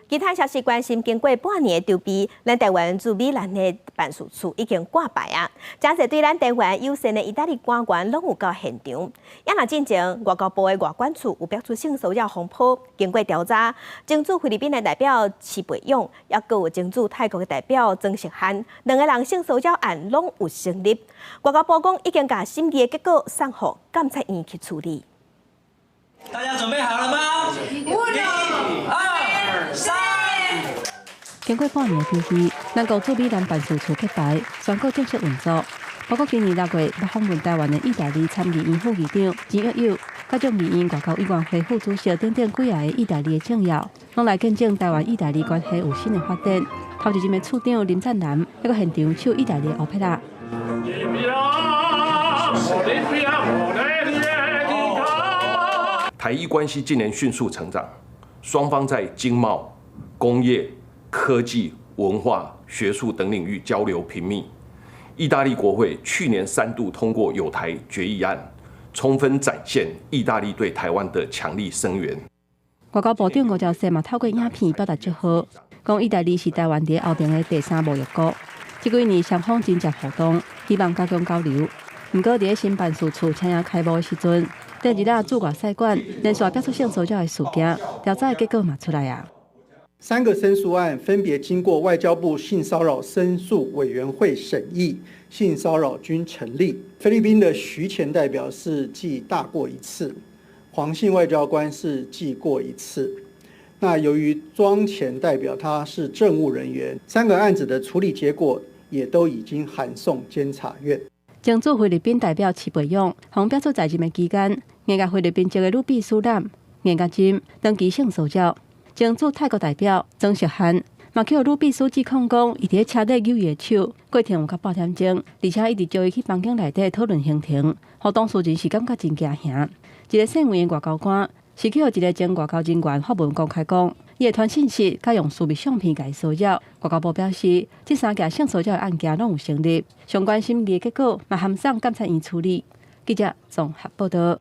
其他消息关心，经过半年的筹备，咱台湾驻米兰的办事处已经挂牌啊。真侪对咱台湾友善的意大利官员拢有到现场。也若进前，外交部的外管处有标出性骚扰风波，经过调查，前驻菲律宾的代表齐培勇，也搁有前驻泰国的代表曾石涵，两个人性骚扰案拢有成立。外交部讲已经把审议的结果送予监察院去处理。大家准备好了吗？1、2、3。经过半年筹备，咱国驻米兰办事处揭牌，宣告正式运作。包括今年6月来访问台湾的意大利参议院副议长钱玉友，甲众议院外交委员会副主席等等几个的意大利的政要，拢来见证台湾意大利关系有新的发展。头一任的处长林赞南，还个现场唱意大利的欧佩拉。台意关系近年迅速成长，双方在经贸、工业、科技、文化、学术等领域交流频密。意大利国会去年3度通过友台决议案，充分展现意大利对台湾的强力声援。外交部长吴钊燮嘛透过影片表达祝贺，讲意大利是台湾伫后边的第3贸易国，这几年双方真正互动，希望加强交流。不过，伫新办事处请人开幕的时阵，第2日驻外使馆连续标出性骚扰的事件，调查的结果嘛出来啊。3个申诉案分别经过外交部性骚扰申诉委员会审议，性骚扰均成立。菲律宾的徐前代表是记大过1次，黄姓外交官是记过1次。那由于庄前代表他是政务人员，3个案子的处理结果也都已经函送监察院。前驻菲律宾代表齐培勇，向表出在任的期间，硬甲菲律宾籍的女秘书长硬甲金长期性骚扰。前驻泰国代表曾石涵，嘛去女秘书指控讲，伊伫车底扭伊的手，过程有甲8点钟，而且一直叫伊去房间内底讨论行程，互当事人是感觉真惊吓。一个省委的外交官是去互一个前外交人员发文公开讲，伊会传信息，甲用私密相片甲伊骚扰。外交部表示，这3件性骚扰的案件拢有成立，相关审理的结果嘛函送监察院处理。记者综合报道。